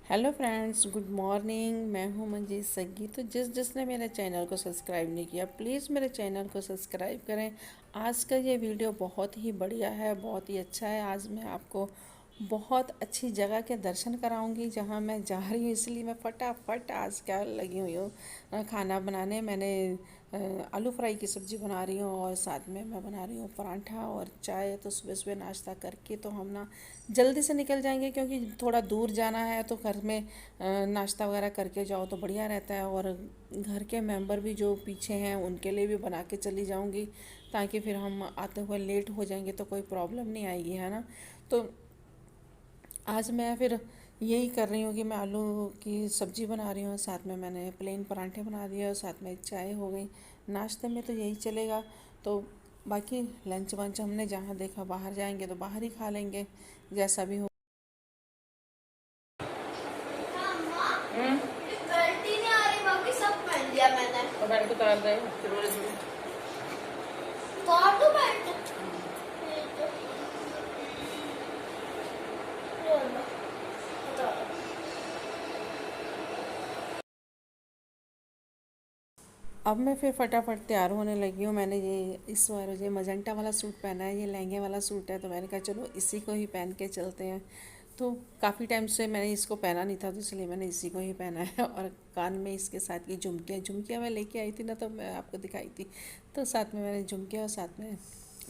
Hello friends, good morning. मैं हूं मंजीत सग्गी। तो जिसने मेरे चैनल को सब्सक्राइब नहीं किया, प्लीज़ मेरे चैनल को सब्सक्राइब करें। आज का ये वीडियो बहुत ही बढ़िया है, बहुत ही अच्छा है। आज मैं आपको बहुत अच्छी जगह के दर्शन कराऊंगी जहां मैं जा रही हूँ, इसलिए मैं फटाफट आज क्या लगी हुई हूँ खाना बनाने। मैंने आलू फ्राई की सब्ज़ी बना रही हूँ और साथ में मैं बना रही हूँ पराठा और चाय। तो सुबह सुबह नाश्ता करके तो हम ना जल्दी से निकल जाएंगे, क्योंकि थोड़ा दूर जाना है। तो घर में नाश्ता वगैरह करके जाओ तो बढ़िया रहता है। और घर के मेंबर भी जो पीछे हैं उनके लिए भी बना के चली जाऊंगी, ताकि फिर हम आते हुए लेट हो जाएंगे तो कोई प्रॉब्लम नहीं आएगी, है ना। तो आज मैं फिर यही कर रही हूँ कि मैं आलू की सब्ज़ी बना रही हूँ, साथ में मैंने प्लेन पराठे बना दिए और साथ में चाय हो गई। नाश्ते में तो यही चलेगा। तो बाकी लंच वंच हमने जहाँ देखा बाहर जाएंगे तो बाहर ही खा लेंगे, जैसा भी हो। बेल्ट ही नहीं आ रही, बाकी सब पहन लिया मैंने। तो बेल्ट उतार दे जरूर। उतार दो बेल्ट। अब मैं फिर फटाफट तैयार होने लगी हूँ। मैंने ये इस बार ये मजेंटा वाला सूट पहना है, ये लहंगे वाला सूट है। तो मैंने कहा चलो इसी को ही पहन के चलते हैं। तो काफ़ी टाइम से मैंने इसको पहना नहीं था, तो इसलिए मैंने इसी को ही पहना है। और कान में इसके साथ ये झुमकियाँ मैं लेके आई थी ना, तो मैं आपको दिखाई थी। तो साथ में मैंने झुमके और साथ में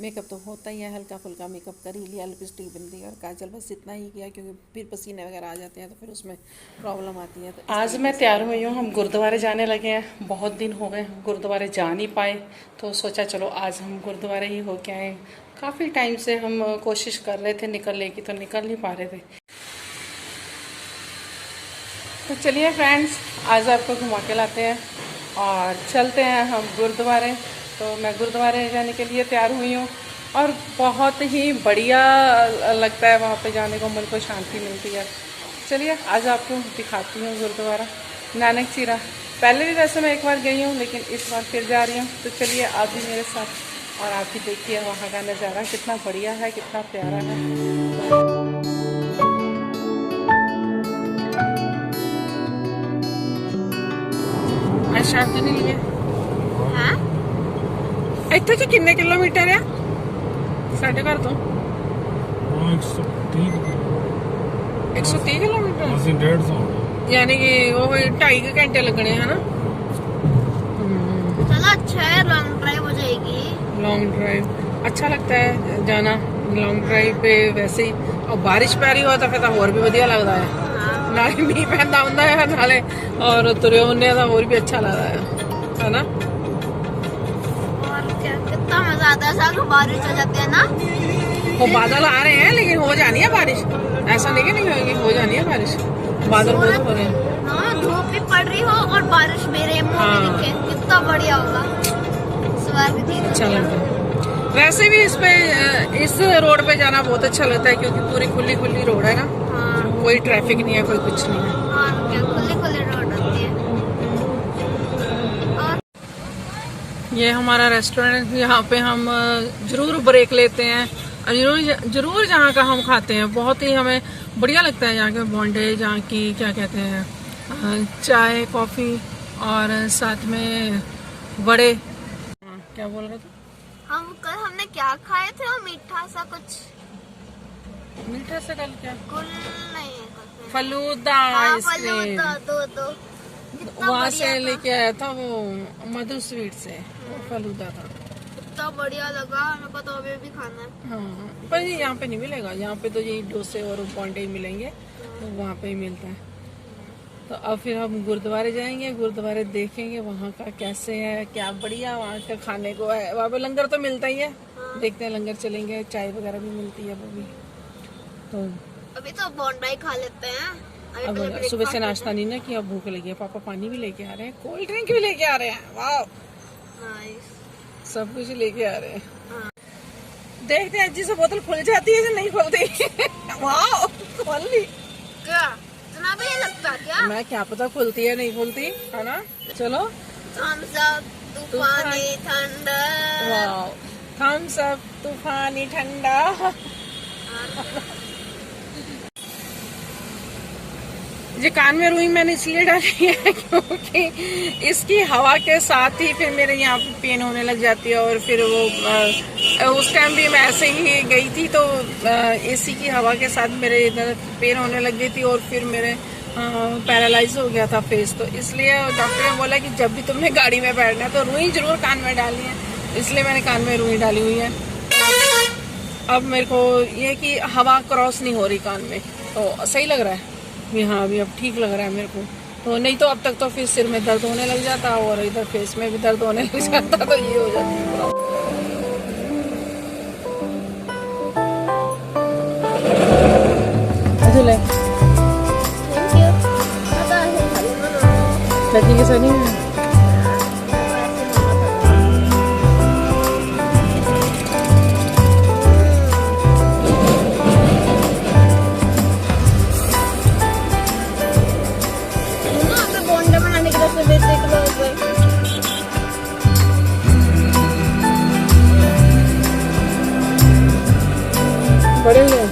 मेकअप तो होता ही है, हल्का फुल्का मेकअप कर ही लिया, लिपस्टिक बिंदी और काजल, बस इतना ही किया, क्योंकि फिर पसीने वगैरह आ जाते हैं तो फिर उसमें प्रॉब्लम आती है। तो आज मैं तैयार हुई हूँ, हम गुरुद्वारे जाने लगे हैं। बहुत दिन हो गए हम गुरुद्वारे जा नहीं पाए, तो सोचा चलो आज हम गुरुद्वारे ही होके आए। काफ़ी टाइम से हम कोशिश कर रहे थे निकलने की, तो निकल नहीं पा रहे थे। तो चलिए फ्रेंड्स, आज आपको घुमा के लाते हैं और चलते हैं हम गुरुद्वारे। तो मैं गुरुद्वारे जाने के लिए तैयार हुई हूँ और बहुत ही बढ़िया लगता है वहाँ पे जाने को, मन को शांति मिलती है। चलिए आज आपको दिखाती हूँ गुरुद्वारा नानक चीरा। पहले भी वैसे मैं एक बार गई हूँ, लेकिन इस बार फिर जा रही हूँ। तो चलिए आप भी मेरे साथ और आप भी देखिए वहाँ का नज़ारा कितना बढ़िया है, कितना प्यारा है। शायद तो नहीं लिए। ਇੱਥੇ ਤੋਂ ਕਿੰਨੇ ਕਿਲੋਮੀਟਰ ਆ ਸਾਡੇ ਘਰ ਤੋਂ? 130 किलोमीटर। ਅਸੀਂ 150 यानी कि वो 2.5 घंटे लगने हैं ना। चलो अच्छा है, लॉन्ग ड्राइव हो जाएगी। लॉन्ग ड्राइव अच्छा लगता है जाना लॉन्ग ड्राइव पे वैसे ही। और बारिश पै रही हो तो फिर होर भी ਵਧੀਆ लगता है। नाले मीह पैंदा ਹੁੰਦਾ है नाले और तुरे ਹੁੰਦੇ ਤਾਂ ਹੋਰ भी अच्छा लगता है ना। और क्या, कितना मजा आता है सालों बारिश हो जाती है ना। वो बादल आ रहे हैं, लेकिन हो जानी है बारिश। ऐसा नहीं कि नहीं होगी, हो जानी है बारिश। बादल बहुत हो रहे हैं। हाँ, धूप भी पड़ रही हो और बारिश मेरे मुंह में दिखे, कितना बढ़िया होगा। स्वर्ग की अच्छा लगता है। वैसे भी इस रोड पे जाना बहुत अच्छा लगता है, क्योंकि पूरी खुली खुली रोड है ना। हाँ कोई ट्रैफिक नहीं है, कोई कुछ नहीं है। हाँ, क्या खुली खुली रोड होती है। और ये हमारा रेस्टोरेंट, यहाँ पे हम जरूर ब्रेक लेते हैं, जरूर जहाँ का हम खाते हैं। बहुत ही हमें बढ़िया लगता है यहाँ के बॉन्डे, जहाँ की क्या कहते हैं चाय कॉफ़ी और साथ में बड़े। क्या बोल रहे थे? हमने क्या खाए थे, वो मीठा सा कुछ। मीठा से कल क्या? गुल नहीं है कुछ। फलूदा हाँ, आइसक्रीम। फलूदा दो कितना वहाँ बढ़िया से था। लेके आया था वो मधु स्वीट से, वो फलूदा था। कितना बढ़िया लगा, मेरे को तो अभी भी खाना है। हाँ, पर ये यहाँ पे नहीं मिलेगा। यहाँ पे तो यही डोसे और पौंडे ही मिलेंगे, तो वहाँ पे ही मिलता है। तो अब फिर हम गुरुद्वारे जाएंगे, गुरुद्वारे देखेंगे वहाँ का कैसे है, क्या बढ़िया वहाँ का खाने को है। वहाँ पे लंगर तो मिलता ही है। देखते हैं, लंगर चलेंगे, चाय वगैरह भी मिलती है वो भी। तो अभी तो बोंडा ही खा लेते हैं। अभी अब पहले सुबह से breakfast नाश्ता नहीं ना किया, भूख लगी है। पापा पानी भी लेके आ रहे हैं, कोल्ड ड्रिंक भी लेके आ रहे हैं। वाह, नाइस। सब कुछ लेके आ रहे हैं। देखते हैं, जिसे बोतल खुल जाती है, नहीं खुलती। वाह, खोल ली। क्या इतना भी नहीं लगता क्या? मैं क्या पता खुलती है नहीं खुलती, है ना। चलो, थम्स अप तूफानी ठंडा। वाह, थम्स अप तूफानी ठंडा। ये कान में रुई मैंने इसलिए डाली है क्योंकि इसकी हवा के साथ ही फिर मेरे यहाँ पे पेन होने लग जाती है। और फिर वो उस टाइम भी मैं ऐसे ही गई थी तो एसी की हवा के साथ मेरे इधर पेन होने लग गई थी और फिर मेरे पैरालाइज हो गया था फेस। तो इसलिए डॉक्टर ने बोला कि जब भी तुमने गाड़ी में बैठना है तो रुई जरूर कान में डालनी है, इसलिए मैंने कान में रुई डाली हुई है। अब मेरे को ये कि हवा क्रॉस नहीं हो रही कान में, तो सही लग रहा है हाँ अभी अब ठीक लग रहा है मेरे को। तो नहीं तो अब तक तो फिर सिर में दर्द होने लग जाता और इधर फेस में भी दर्द होने लग जाता, तो ये हो जाती है प्रॉब्लम। ले चटनी के साथ नहीं है। बड़े हुए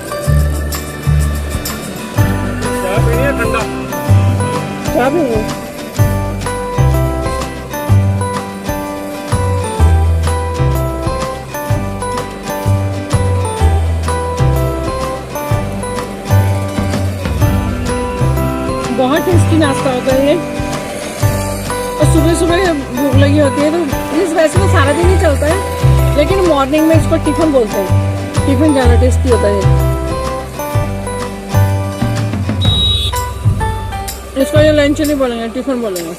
ठंडा क्या पीएंगे? बहुत टेस्टी नाश्ता होता है ये, और सुबह सुबह भूख लगी होती है तो इस वैसे तो सारा दिन ही चलता है, लेकिन मॉर्निंग में इसको टिफिन बोलते हैं। टिफिन ज़्यादा टेस्टी होता है। इसको ये लंच नहीं बोलेंगे, टिफिन बोलेंगे।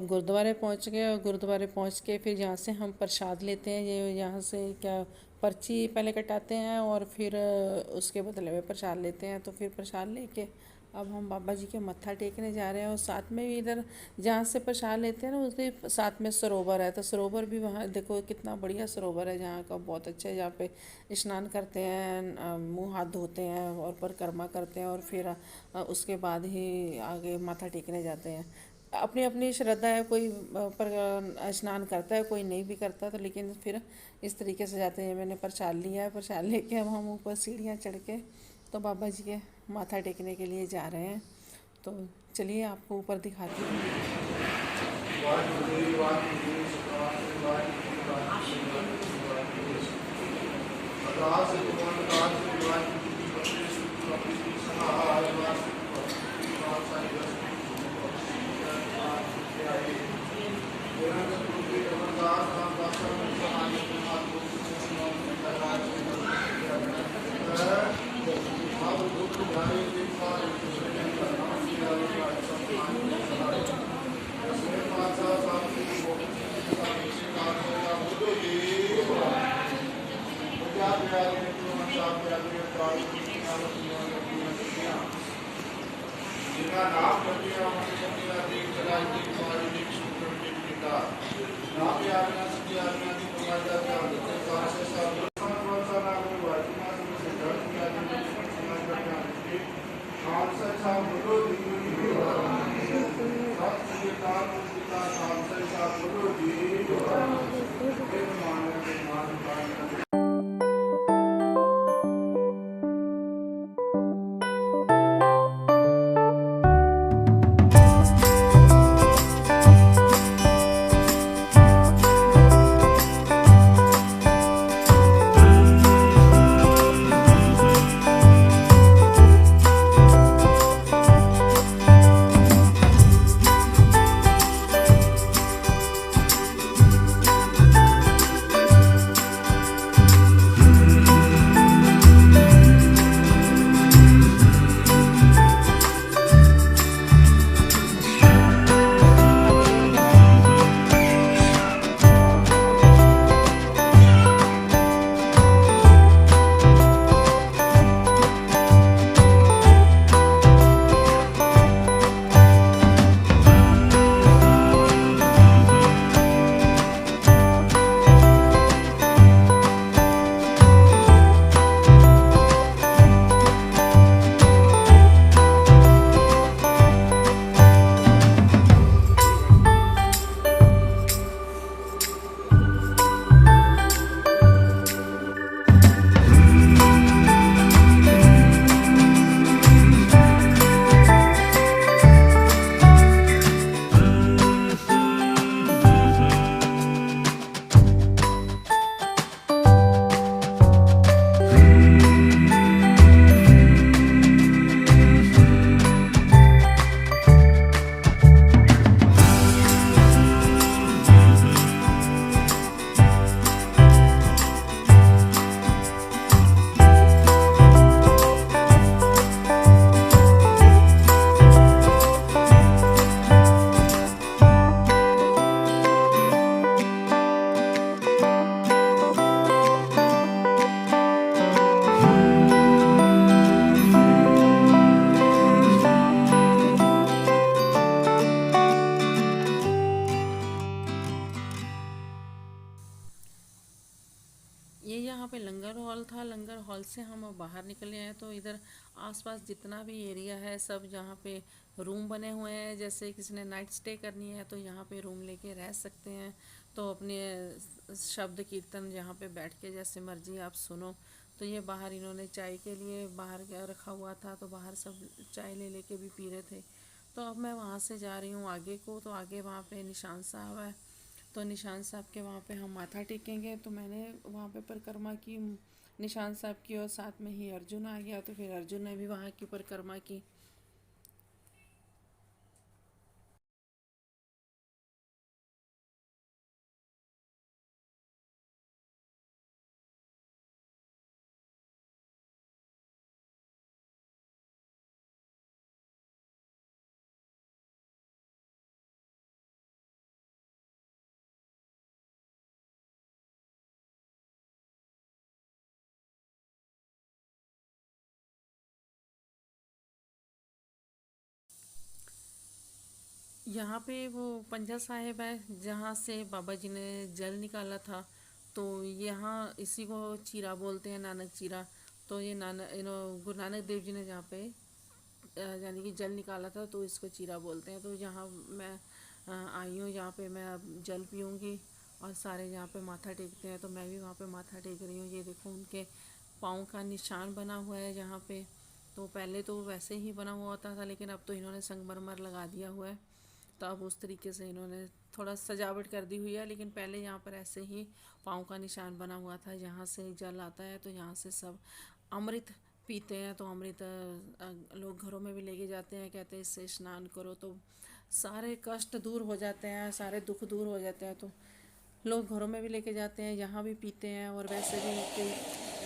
गुरुद्वारे पहुंच गए और गुरुद्वारे पहुंच के फिर यहाँ से हम प्रसाद लेते हैं। ये यहाँ से क्या पर्ची पहले कटाते हैं और फिर उसके बदले में प्रसाद लेते हैं। तो फिर प्रसाद लेके अब हम बाबा जी के मत्था टेकने जा रहे हैं। और साथ में भी इधर जहाँ से प्रसाद लेते हैं ना उसके साथ में सरोवर है, तो सरोवर भी वहाँ देखो कितना बढ़िया सरोवर है जहाँ का, बहुत अच्छा है। जहाँ पे स्नान करते हैं, मुँह हाथ धोते हैं और परिक्रमा करते हैं और फिर उसके बाद ही आगे माथा टेकने जाते हैं। अपनी अपनी श्रद्धा है, कोई पर स्नान करता है कोई नहीं भी करता, तो लेकिन फिर इस तरीके से जाते हैं। मैंने प्रसाद लिया है, प्रसाद लेके अब हम ऊपर सीढ़ियाँ चढ़ के तो बाबा जी के माथा टेकने के लिए जा रहे हैं। तो चलिए आपको ऊपर दिखाती हूँ। हॉल से हम बाहर निकले हैं तो इधर आसपास जितना भी एरिया है सब जहाँ पे रूम बने हुए हैं, जैसे किसी ने नाइट स्टे करनी है तो यहाँ पे रूम लेके रह सकते हैं। तो अपने शब्द कीर्तन यहाँ पे बैठ के जैसे मर्जी आप सुनो। तो ये बाहर इन्होंने चाय के लिए बाहर रखा हुआ था, तो बाहर सब चाय ले लेके भी पी रहे थे। तो अब मैं वहाँ से जा रही हूँ आगे को, तो आगे वहाँ पे निशान साहब है, तो निशान साहब के वहाँ पे हम माथा टेकेंगे। तो मैंने वहाँ पे परिक्रमा की निशान साहब की, और साथ में ही अर्जुन आ गया, तो फिर अर्जुन ने भी वहाँ की परिक्रमा की। यहाँ पे वो पंजा साहिब है जहाँ से बाबा जी ने जल निकाला था। तो यहाँ इसी को चीरा बोलते हैं, नानक चीरा। तो ये गुरु नानक देव जी ने जहाँ पे यानी कि जल निकाला था, तो इसको चीरा बोलते हैं। तो यहाँ मैं आई हूँ, यहाँ पे मैं अब जल पीऊँगी, और सारे यहाँ पे माथा टेकते हैं, तो मैं भी वहाँ पे माथा टेक रही हूँ। ये देखो उनके पाँव का निशान बना हुआ है यहाँ पे। तो पहले तो वैसे ही बना हुआ होता था, लेकिन अब तो इन्होंने संगमरमर लगा दिया हुआ है, तो अब उस तरीके से इन्होंने थोड़ा सजावट कर दी हुई है। लेकिन पहले यहाँ पर ऐसे ही पाँव का निशान बना हुआ था। यहाँ से जल आता है तो यहाँ से सब अमृत पीते हैं। तो अमृत लोग घरों में भी लेके जाते हैं, कहते हैं इससे स्नान करो तो सारे कष्ट दूर हो जाते हैं, सारे दुख दूर हो जाते हैं। तो लोग घरों में भी लेके जाते हैं, यहाँ भी पीते हैं, और वैसे भी कोई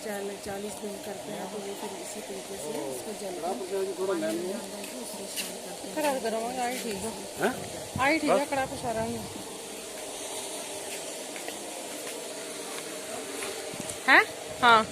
40 दिन करते हैं, तो वो फिर इसी तरीके से इसको जल को पानी में डाल के उससे स्नान करते हैं। करा करो आई ठीक है, आई ठीक है, कड़ा कुछ आ रहा है। हाँ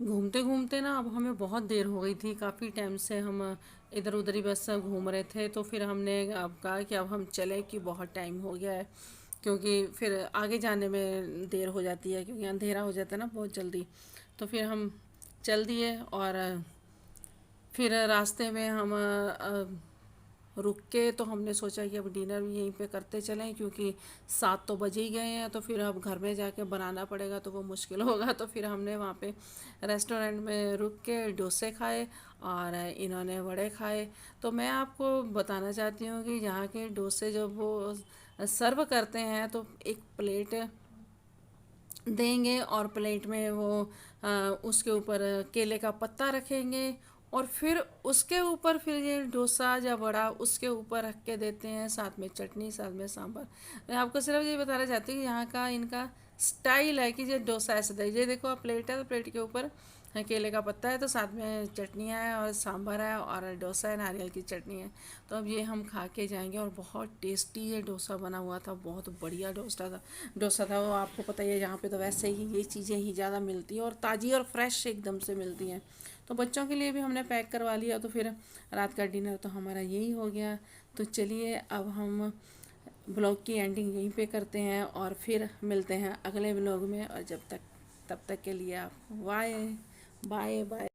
घूमते घूमते ना अब हमें बहुत देर हो गई थी, काफ़ी टाइम से हम इधर उधर ही बस घूम रहे थे। तो फिर हमने अब कहा कि अब हम चलें, कि बहुत टाइम हो गया है, क्योंकि फिर आगे जाने में देर हो जाती है, क्योंकि अंधेरा हो जाता है ना बहुत जल्दी। तो फिर हम चल दिए, और फिर रास्ते में हम रुक के, तो हमने सोचा कि अब डिनर भी यहीं पे करते चलें, क्योंकि 7 तो बजे ही गए हैं, तो फिर अब घर में जाके बनाना पड़ेगा तो वो मुश्किल होगा। तो फिर हमने वहाँ पे रेस्टोरेंट में रुक के डोसे खाए, और इन्होंने वड़े खाए। तो मैं आपको बताना चाहती हूँ कि यहाँ के डोसे जब वो सर्व करते हैं, तो एक प्लेट देंगे, और प्लेट में वो उसके ऊपर केले का पत्ता रखेंगे, और फिर उसके ऊपर फिर ये डोसा या वड़ा उसके ऊपर रख के देते हैं, साथ में चटनी, साथ में सांभर। मैं आपको सिर्फ ये बताना चाहती हूँ कि यहाँ का इनका स्टाइल है कि ये डोसा ऐसे दे, ये देखो आप प्लेट है, तो प्लेट के ऊपर केले का पत्ता है, तो साथ में चटनी है और सांभर है, और डोसा है, नारियल की चटनी है। तो अब ये हम खा के जाएंगे, और बहुत टेस्टी ये डोसा बना हुआ था, बहुत बढ़िया डोसा था वो। आपको पता ही है यहाँ पे तो वैसे ही ये चीज़ें ही ज़्यादा मिलती हैं, और ताज़ी और फ्रेश एकदम से मिलती हैं। तो बच्चों के लिए भी हमने पैक करवा लिया, तो फिर रात का डिनर तो हमारा यही हो गया। तो चलिए अब हम ब्लॉग की एंडिंग यहीं पे करते हैं और फिर मिलते हैं अगले ब्लॉग में। और तब तक के लिए आप बाय बाय बाय।